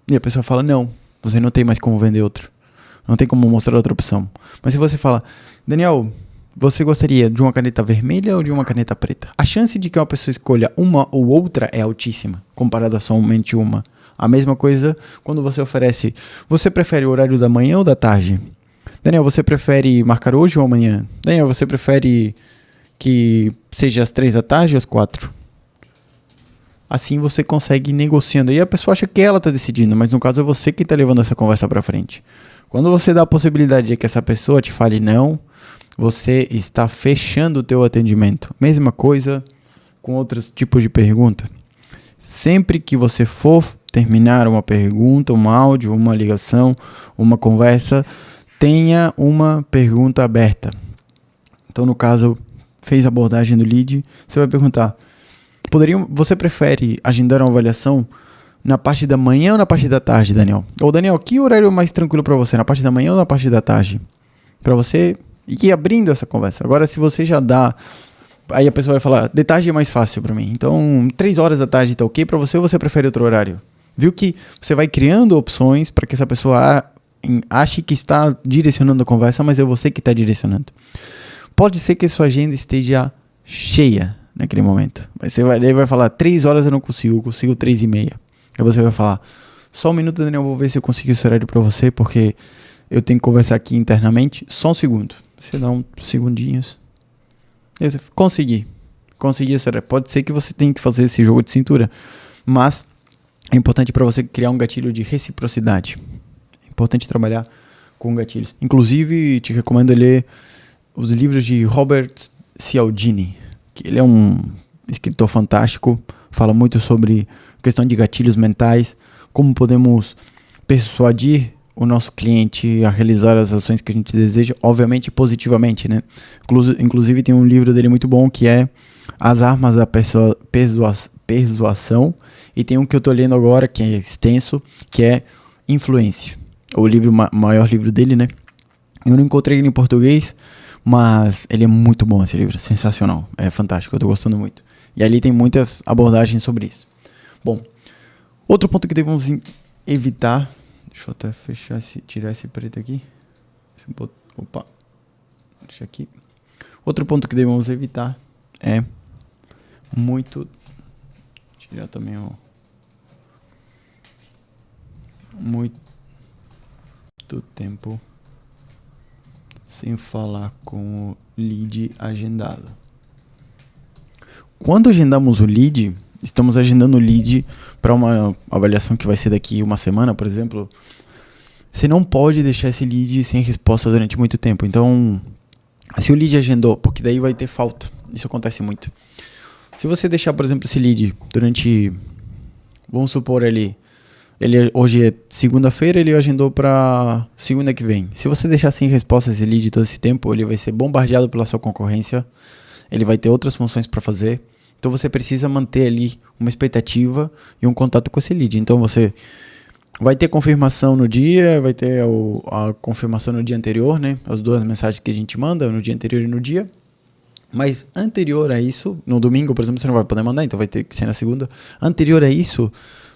E a pessoa fala, não. Você não tem mais como vender outro. Não tem como mostrar outra opção. Mas se você fala, Daniel, você gostaria de uma caneta vermelha ou de uma caneta preta? A chance de que uma pessoa escolha uma ou outra é altíssima, comparada a somente uma. A mesma coisa quando você oferece, você prefere o horário da manhã ou da tarde? Daniel, você prefere marcar hoje ou amanhã? Daniel, você prefere que seja às 3 da tarde ou às 4? Assim você consegue ir negociando. E a pessoa acha que ela está decidindo, mas no caso é você que está levando essa conversa para frente. Quando você dá a possibilidade de que essa pessoa te fale não, você está fechando o teu atendimento. Mesma coisa com outros tipos de pergunta. Sempre que você for terminar uma pergunta, um áudio, uma ligação, uma conversa, tenha uma pergunta aberta. Então, no caso, fez a abordagem do lead, você vai perguntar, você prefere agendar uma avaliação na parte da manhã ou na parte da tarde, Daniel? Ou, Daniel, que horário é mais tranquilo para você, na parte da manhã ou na parte da tarde? Para você ir abrindo essa conversa. Agora, se você já dá, aí a pessoa vai falar, de tarde é mais fácil para mim. Então, 3 horas da tarde tá ok para você ou você prefere outro horário? Viu que você vai criando opções para que essa pessoa ache que está direcionando a conversa, mas é você que está direcionando. Pode ser que sua agenda esteja cheia naquele momento. Ele vai falar, 3 horas eu não consigo 3:30. Aí você vai falar, só um minuto, Daniel, eu vou ver se eu consigo esse horário para você, porque eu tenho que conversar aqui internamente. Só um segundo. Você dá uns segundinhos. Consegui esse horário. Pode ser que você tenha que fazer esse jogo de cintura, mas é importante para você criar um gatilho de reciprocidade. É importante trabalhar com gatilhos. Inclusive, te recomendo ler os livros de Robert Cialdini, que ele é um escritor fantástico, fala muito sobre questão de gatilhos mentais, como podemos persuadir o nosso cliente a realizar as ações que a gente deseja, obviamente positivamente, né? Inclusive tem um livro dele muito bom que é As Armas da Persuasão, e tem um que eu tô lendo agora, que é extenso, que é Influência, o maior livro dele, né? Eu não encontrei ele em português, mas ele é muito bom esse livro, sensacional, é fantástico, eu tô gostando muito. E ali tem muitas abordagens sobre isso. Bom, outro ponto que devemos evitar, deixa eu até tirar esse preto aqui. Opa, deixa aqui. Outro ponto que devemos evitar é tirar também muito tempo sem falar com o lead agendado. Quando agendamos o lead, estamos agendando o lead para uma avaliação que vai ser daqui uma semana, por exemplo. Você não pode deixar esse lead sem resposta durante muito tempo. Então, se o lead agendou, porque daí vai ter falta. Isso acontece muito. Se você deixar, por exemplo, esse lead durante, vamos supor ele hoje é segunda-feira, ele agendou para segunda que vem. Se você deixar sem resposta esse lead todo esse tempo, ele vai ser bombardeado pela sua concorrência, ele vai ter outras funções para fazer. Então você precisa manter ali uma expectativa e um contato com esse lead. Então você vai ter confirmação no dia, vai ter a confirmação no dia anterior, né? As 2 mensagens que a gente manda, no dia anterior e no dia. Mas anterior a isso, no domingo, por exemplo, você não vai poder mandar, então vai ter que ser na segunda. Anterior a isso,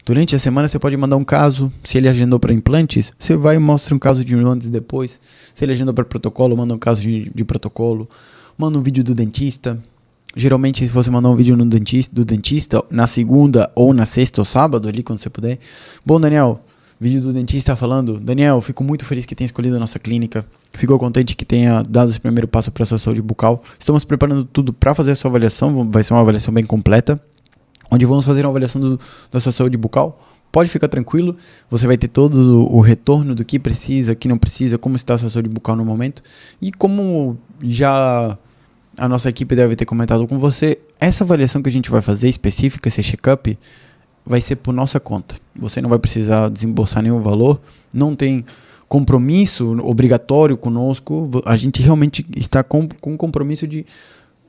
durante a semana você pode mandar um caso. Se ele agendou para implantes, você vai e mostra um caso de implantes depois. Se ele agendou para protocolo, manda um caso de protocolo. Manda um vídeo do dentista. Geralmente, se você mandar um vídeo do dentista na segunda ou na sexta ou sábado, ali quando você puder. Bom, Daniel, vídeo do dentista falando, Daniel, fico muito feliz que tenha escolhido a nossa clínica. Fico contente que tenha dado esse primeiro passo para a sua saúde bucal. Estamos preparando tudo para fazer a sua avaliação. Vai ser uma avaliação bem completa, onde vamos fazer uma avaliação da sua saúde bucal pode ficar tranquilo, você vai ter todo o retorno do que precisa, que não precisa, como está a sua saúde bucal no momento. E como já a nossa equipe deve ter comentado com você, essa avaliação que a gente vai fazer específica, esse check-up, vai ser por nossa conta. Você não vai precisar desembolsar nenhum valor, não tem compromisso obrigatório conosco, a gente realmente está com compromisso de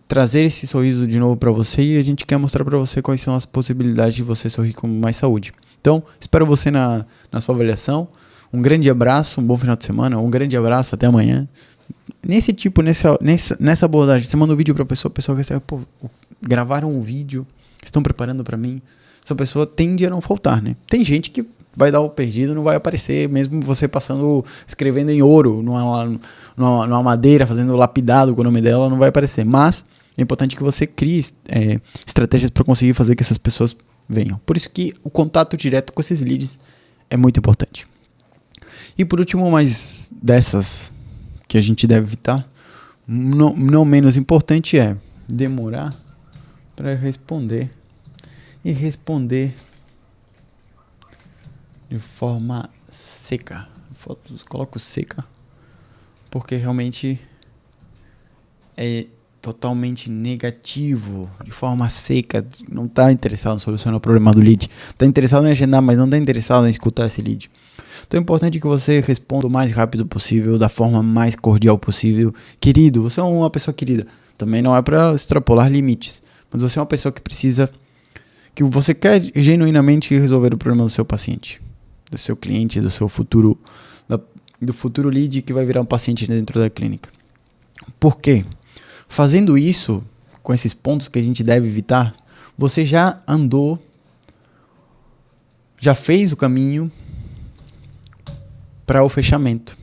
trazer esse sorriso de novo para você e a gente quer mostrar para você quais são as possibilidades de você sorrir com mais saúde. Então, espero você na sua avaliação. Um grande abraço, um bom final de semana, um grande abraço, até amanhã. Nessa abordagem, você manda um vídeo para a pessoa recebe, pô, gravaram um vídeo, estão preparando para mim. Essa pessoa tende a não faltar, né? Tem gente que vai dar o perdido, não vai aparecer, mesmo você escrevendo em ouro, numa madeira, fazendo lapidado com o nome dela, não vai aparecer. Mas é importante que você crie estratégias para conseguir fazer que essas pessoas venham. Por isso que o contato direto com esses leads é muito importante. E por último, mas dessas que a gente deve evitar, não menos importante é demorar para responder e responder de forma seca. Coloco seca porque realmente é totalmente negativo, de forma seca, não está interessado em solucionar o problema do lead, está interessado em agendar, mas não está interessado em escutar esse lead. Então é importante que você responda o mais rápido possível, da forma mais cordial possível. Querido, você é uma pessoa querida, também não é para extrapolar limites, mas você é uma pessoa que você quer genuinamente resolver o problema do seu paciente, do seu cliente, do seu futuro, do futuro lead que vai virar um paciente dentro da clínica. Por quê? Fazendo isso, com esses pontos que a gente deve evitar, você já fez o caminho para o fechamento.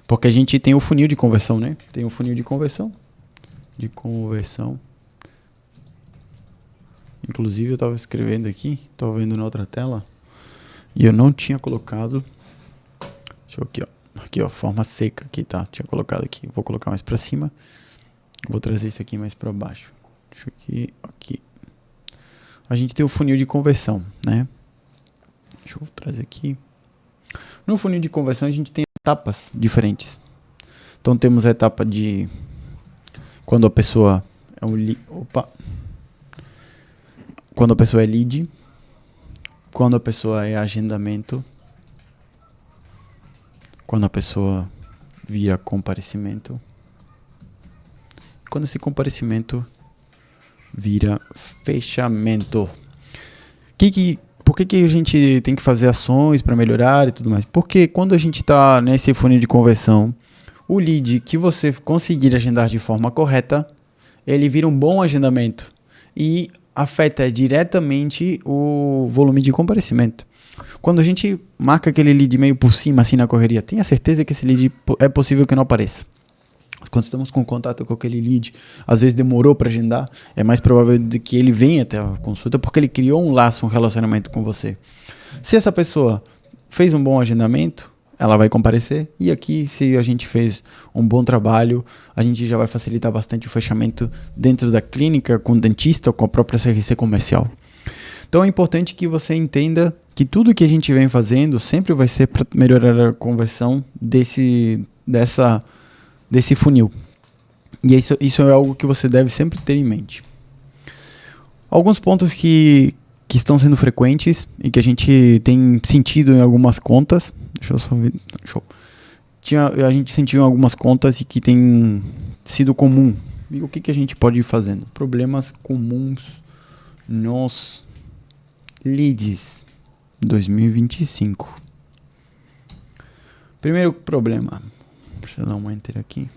Porque a gente tem o funil de conversão, né? Tem o funil de conversão. Inclusive eu estava escrevendo aqui, estava vendo na outra tela, e eu não tinha colocado. Deixa eu aqui ó, forma seca aqui, tá? Tinha colocado aqui, vou colocar mais para cima. Vou trazer isso aqui mais para baixo. Deixa aqui. A gente tem o funil de conversão, né? Deixa eu trazer aqui. No funil de conversão a gente tem etapas diferentes. Então temos a etapa de quando a pessoa quando a pessoa é lead, quando a pessoa é agendamento, quando a pessoa vira comparecimento, quando esse comparecimento vira fechamento. Por que a gente tem que fazer ações para melhorar e tudo mais? Porque quando a gente está nesse funil de conversão, o lead que você conseguir agendar de forma correta, ele vira um bom agendamento e afeta diretamente o volume de comparecimento. Quando a gente marca aquele lead meio por cima, assim na correria, tenha certeza que esse lead é possível que não apareça. Quando estamos com contato com aquele lead, às vezes demorou para agendar, é mais provável de que ele venha até a consulta porque ele criou um laço, um relacionamento com você. Se essa pessoa fez um bom agendamento, ela vai comparecer, e aqui, se a gente fez um bom trabalho, a gente já vai facilitar bastante o fechamento dentro da clínica, com o dentista ou com a própria CRC comercial. Então é importante que você entenda que tudo que a gente vem fazendo sempre vai ser para melhorar a conversão desse funil. E isso é algo que você deve sempre ter em mente. Alguns pontos que estão sendo frequentes e que a gente tem sentido em algumas contas. Deixa eu só ver. A gente sentiu em algumas contas e que tem sido comum. E o que a gente pode ir fazendo? Problemas comuns nos leads 2025. Primeiro problema. Deixa eu dar um enter aqui.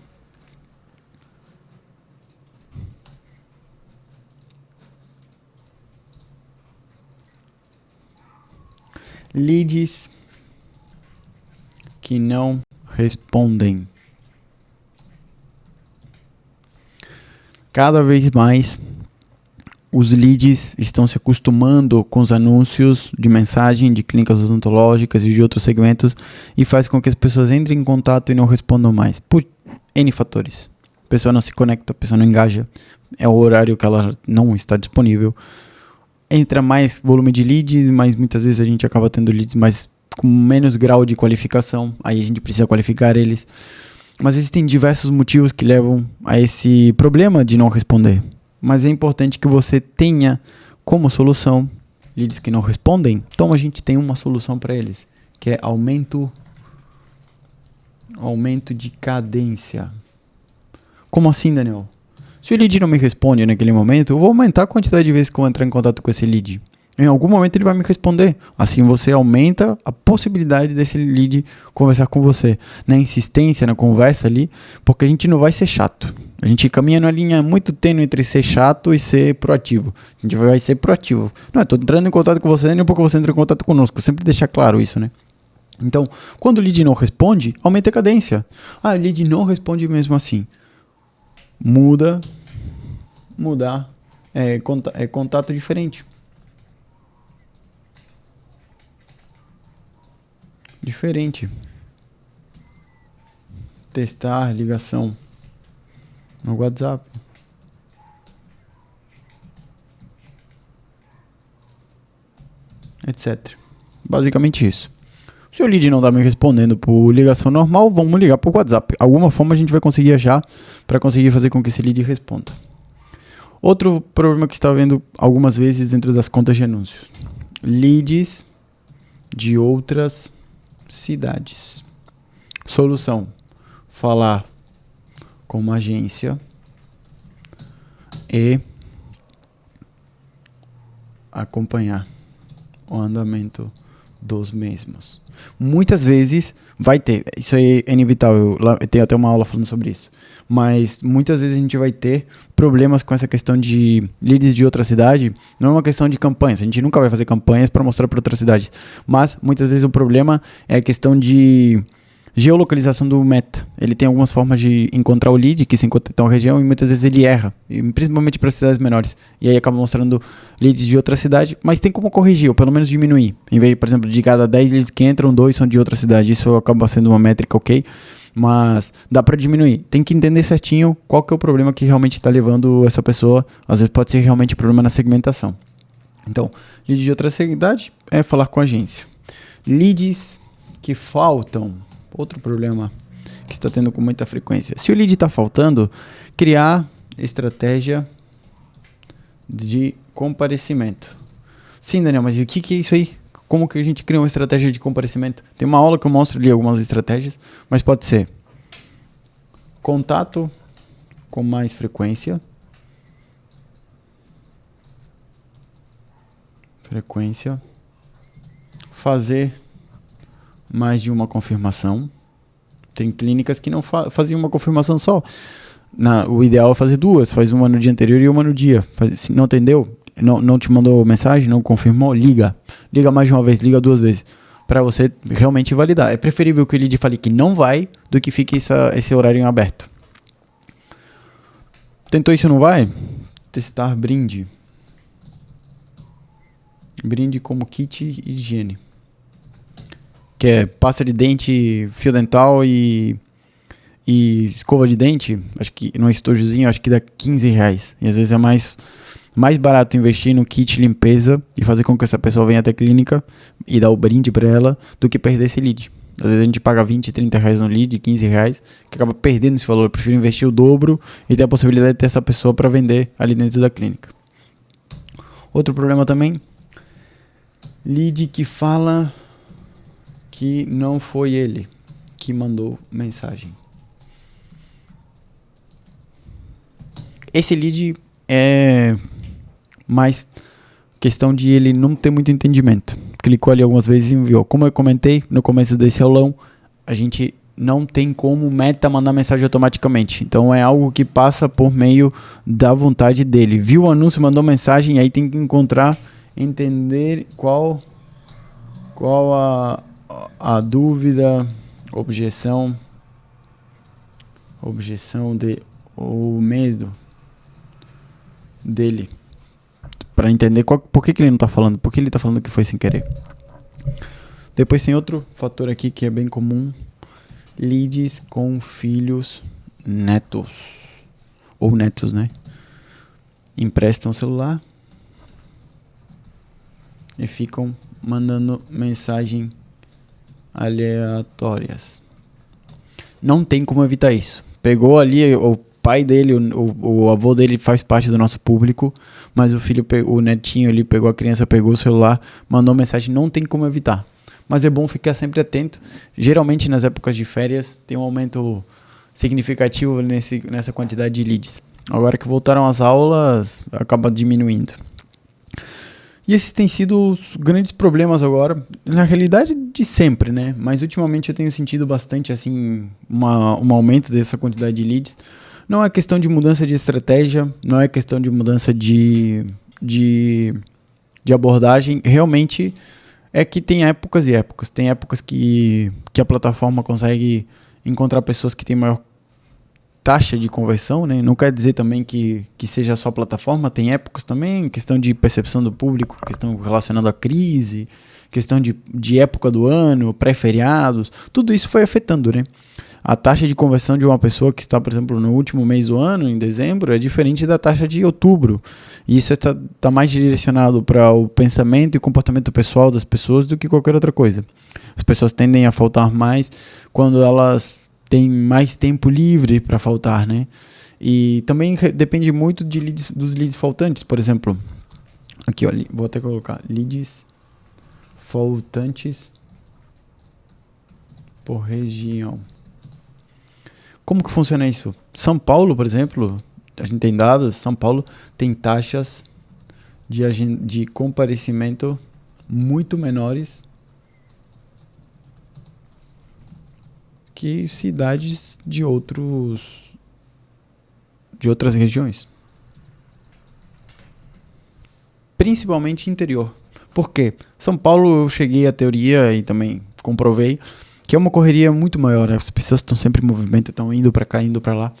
Leads que não respondem. Cada vez mais os leads estão se acostumando com os anúncios de mensagem de clínicas odontológicas e de outros segmentos e faz com que as pessoas entrem em contato e não respondam mais, por N fatores. A pessoa não se conecta, a pessoa não engaja, é o horário que ela não está disponível, entra mais volume de leads, mas muitas vezes a gente acaba tendo leads mais com menos grau de qualificação, aí a gente precisa qualificar eles. Mas existem diversos motivos que levam a esse problema de não responder. Mas é importante que você tenha como solução leads que não respondem. Então a gente tem uma solução para eles, que é aumento de cadência. Como assim, Daniel? Se o lead não me responde naquele momento, eu vou aumentar a quantidade de vezes que eu vou entrar em contato com esse lead. Em algum momento ele vai me responder. Assim você aumenta a possibilidade desse lead conversar com você. Na insistência, na conversa ali, porque a gente não vai ser chato. A gente caminha numa linha muito tênue entre ser chato e ser proativo. A gente vai ser proativo. Não, eu tô entrando em contato com você, nem porque você entra em contato conosco. Sempre deixar claro isso, né? Então, quando o lead não responde, aumenta a cadência. Ah, o lead não responde mesmo assim. Mudar é contato diferente. Testar ligação no WhatsApp. Etc. Basicamente isso. Se o lead não está me respondendo por ligação normal, vamos ligar por WhatsApp. Alguma forma a gente vai conseguir achar para conseguir fazer com que esse lead responda. Outro problema que está vendo algumas vezes dentro das contas de anúncios. Leads de outras cidades. Solução: falar com uma agência e acompanhar o andamento dos mesmos. Muitas vezes vai ter, isso aí é inevitável, eu tenho até uma aula falando sobre isso, mas muitas vezes a gente vai ter problemas com essa questão de leads de outra cidade. Não é uma questão de campanhas, a gente nunca vai fazer campanhas para mostrar para outras cidades, mas muitas vezes o problema é a questão de geolocalização do meta. Ele tem algumas formas de encontrar o lead que se encontra em tal região e muitas vezes ele erra, e principalmente para cidades menores, e aí acaba mostrando leads de outra cidade, mas tem como corrigir, ou pelo menos diminuir. Em vez, por exemplo, de cada 10 leads que entram, 2 são de outra cidade. Isso acaba sendo uma métrica ok, mas dá para diminuir. Tem que entender certinho qual que é o problema que realmente está levando essa pessoa. Às vezes pode ser realmente problema na segmentação. Então, lead de outra cidade é falar com a agência. Leads que faltam, outro problema que está tendo com muita frequência. Se o lead está faltando, criar estratégia de comparecimento. Sim, Daniel, mas e o que é isso aí? Como que a gente cria uma estratégia de comparecimento? Tem uma aula que eu mostro ali algumas estratégias, mas pode ser contato com mais frequência. Fazer mais de uma confirmação. Tem clínicas que não faziam uma confirmação só. O ideal é fazer duas. Faz uma no dia anterior e uma no dia. Se não entendeu? Não te mandou mensagem? Não confirmou? Liga. Liga mais de uma vez. Liga 2 vezes. Para você realmente validar. É preferível que o lead fale que não vai do que fique esse horário em aberto. Tentou isso, não vai? Testar brinde. Brinde como kit higiene. Que é pasta de dente, fio dental e escova de dente. Acho que num estojozinho, acho que dá R$15. E às vezes é mais barato investir no kit limpeza e fazer com que essa pessoa venha até a clínica e dar o brinde para ela do que perder esse lead. Às vezes a gente paga R$20, R$30 no lead, R$15, que acaba perdendo esse valor. Eu prefiro investir o dobro e ter a possibilidade de ter essa pessoa para vender ali dentro da clínica. Outro problema também, lead que fala que não foi ele que mandou mensagem. Esse lead é mais questão de ele não ter muito entendimento. Clicou ali algumas vezes e enviou. Como eu comentei no começo desse aulão, a gente não tem como meta mandar mensagem automaticamente. Então é algo que passa por meio da vontade dele. Viu o anúncio, mandou mensagem, aí tem que entender qual a dúvida, objeção o medo dele, para entender por que ele não está falando, por que ele está falando que foi sem querer. Depois tem outro fator aqui que é bem comum, leads com filhos netos, ou netos, né? Emprestam o celular e ficam mandando mensagem aleatórias. Não tem como evitar isso. Pegou ali, o pai dele, o avô dele faz parte do nosso público, mas o filho, o netinho ali pegou a criança, pegou o celular, mandou mensagem, não tem como evitar. Mas é bom ficar sempre atento. Geralmente nas épocas de férias tem um aumento significativo nessa quantidade de leads. Agora que voltaram as aulas, acaba diminuindo. E esses têm sido os grandes problemas agora, na realidade de sempre, né? Mas ultimamente eu tenho sentido bastante, assim, um aumento dessa quantidade de leads. Não é questão de mudança de estratégia, não é questão de mudança de abordagem. Realmente é que tem épocas e épocas. Tem épocas que a plataforma consegue encontrar pessoas que têm maior taxa de conversão, né? Não quer dizer também que seja só a plataforma, tem épocas também, questão de percepção do público, questão relacionada à crise, questão de época do ano, pré-feriados, tudo isso foi afetando, né? A taxa de conversão de uma pessoa que está, por exemplo, no último mês do ano, em dezembro, é diferente da taxa de outubro. E isso está mais direcionado para o pensamento e comportamento pessoal das pessoas do que qualquer outra coisa. As pessoas tendem a faltar mais quando elas tem mais tempo livre para faltar, né? E também depende muito dos leads faltantes. Por exemplo, aqui, ó, vou até colocar leads faltantes por região. Como que funciona isso? São Paulo, por exemplo, a gente tem dados, São Paulo tem taxas de comparecimento muito menores que cidades de outras regiões. Principalmente interior. Por quê? São Paulo eu cheguei à teoria e também comprovei que é uma correria muito maior. As pessoas estão sempre em movimento, estão indo para cá, indo para lá.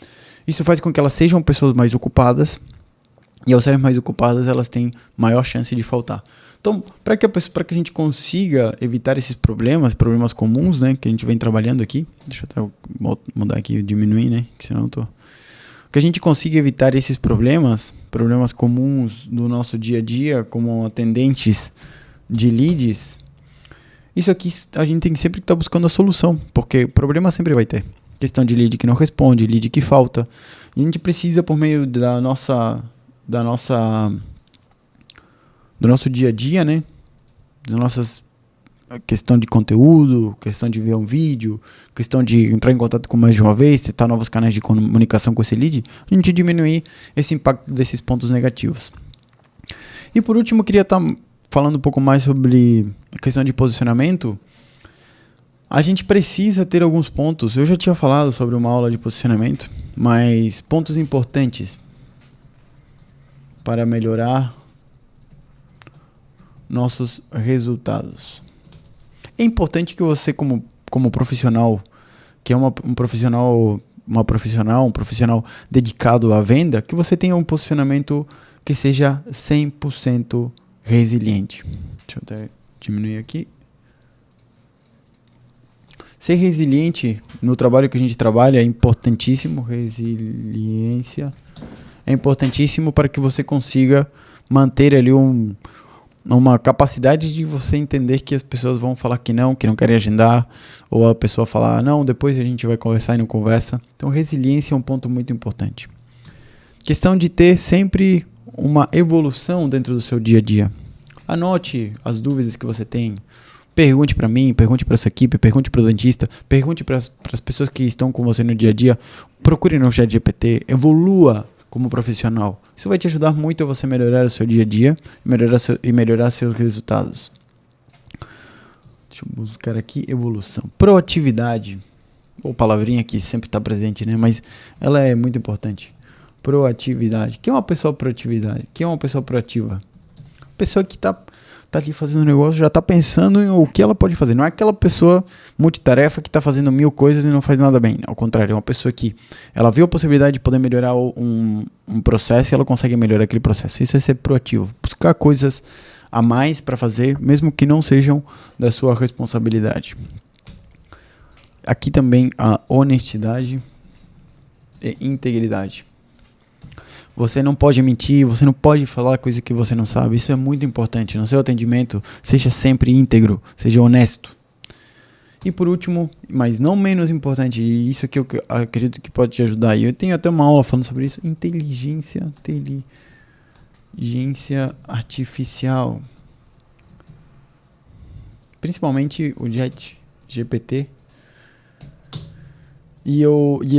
Isso faz com que elas sejam pessoas mais ocupadas e ao serem mais ocupadas elas têm maior chance de faltar. Então, para que a gente consiga evitar esses problemas comuns, né, que a gente vem trabalhando aqui, deixa eu até mudar aqui e diminuir, né, que senão eu tô... Que a gente consiga evitar esses problemas comuns do nosso dia a dia, como atendentes de leads, isso aqui a gente tem sempre que estar buscando a solução, porque problema sempre vai ter. Questão de lead que não responde, lead que falta. E a gente precisa, por meio do nosso dia a dia, né? Das nossas questão de conteúdo, questão de ver um vídeo, questão de entrar em contato com mais de uma vez, tentar novos canais de comunicação com esse lead, a gente diminuir esse impacto desses pontos negativos. E por último, eu queria estar falando um pouco mais sobre a questão de posicionamento. A gente precisa ter alguns pontos, eu já tinha falado sobre uma aula de posicionamento, mas pontos importantes para melhorar nossos resultados. É importante que você, como profissional, que é um profissional dedicado à venda, que você tenha um posicionamento que seja 100% resiliente. Deixa eu até diminuir aqui. Ser resiliente no trabalho que a gente trabalha é importantíssimo. Resiliência é importantíssimo para que você consiga manter ali uma capacidade de você entender que as pessoas vão falar que não querem agendar, ou a pessoa falar, não, depois a gente vai conversar e não conversa. Então, resiliência é um ponto muito importante. Questão de ter sempre uma evolução dentro do seu dia a dia. Anote as dúvidas que você tem. Pergunte para mim, pergunte para sua equipe, pergunte para o dentista, pergunte para as pessoas que estão com você no dia a dia. Procure no ChatGPT, evolua como profissional. Isso vai te ajudar muito a você melhorar o seu dia a dia e melhorar seus resultados. Deixa eu buscar aqui, evolução. Proatividade, ou palavrinha que sempre está presente, né? Mas ela é muito importante. Proatividade. Quem é uma pessoa proatividade? Quem é uma pessoa proativa? Pessoa que tá ali fazendo um negócio, já tá pensando em o que ela pode fazer. Não é aquela pessoa multitarefa que tá fazendo 1000 coisas e não faz nada bem. Ao contrário, é uma pessoa que ela viu a possibilidade de poder melhorar um processo e ela consegue melhorar aquele processo. Isso é ser proativo. Buscar coisas a mais para fazer, mesmo que não sejam da sua responsabilidade. Aqui também a honestidade e integridade. Você não pode mentir, você não pode falar coisa que você não sabe. Isso é muito importante. No seu atendimento, seja sempre íntegro, seja honesto. E por último, mas não menos importante, e isso aqui eu acredito que pode te ajudar, e eu tenho até uma aula falando sobre isso, inteligência artificial. Principalmente o ChatGPT. E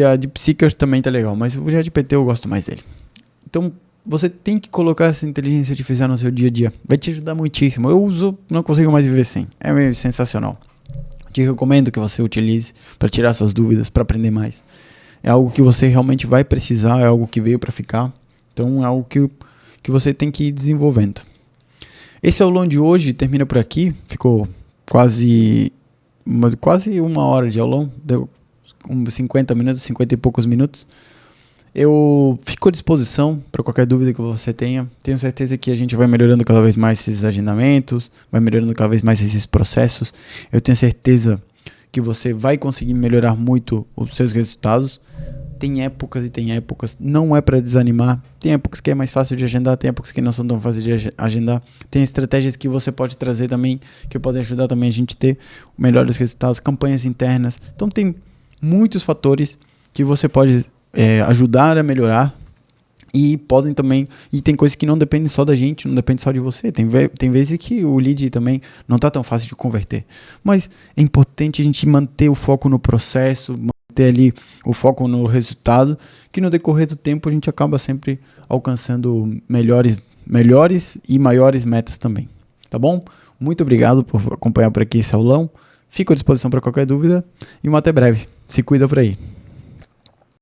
a DeepSeeker também tá legal, mas o ChatGPT eu gosto mais dele. Então, você tem que colocar essa inteligência artificial no seu dia a dia. Vai te ajudar muitíssimo. Eu uso, não consigo mais viver sem. É meio sensacional. Te recomendo que você utilize para tirar suas dúvidas, para aprender mais. É algo que você realmente vai precisar, é algo que veio para ficar. Então, é algo que você tem que ir desenvolvendo. Esse aulão de hoje termina por aqui. Ficou quase uma hora de aulão. Deu uns 50 minutos, 50 e poucos minutos. Eu fico à disposição para qualquer dúvida que você tenha. Tenho certeza que a gente vai melhorando cada vez mais esses agendamentos, vai melhorando cada vez mais esses processos. Eu tenho certeza que você vai conseguir melhorar muito os seus resultados. Tem épocas e tem épocas, não é para desanimar. Tem épocas que é mais fácil de agendar, tem épocas que não são tão fáceis de agendar. Tem estratégias que você pode trazer também, que podem ajudar também a gente ter melhores resultados, campanhas internas. Então tem muitos fatores que você pode ajudar a melhorar e podem também, e tem coisas que não dependem só da gente, não depende só de você, tem vezes que o lead também não tá tão fácil de converter, mas é importante a gente manter o foco no processo, manter ali o foco no resultado, que no decorrer do tempo a gente acaba sempre alcançando melhores e maiores metas também, tá bom? Muito obrigado por acompanhar por aqui esse aulão, fico à disposição para qualquer dúvida e até breve, se cuida por aí.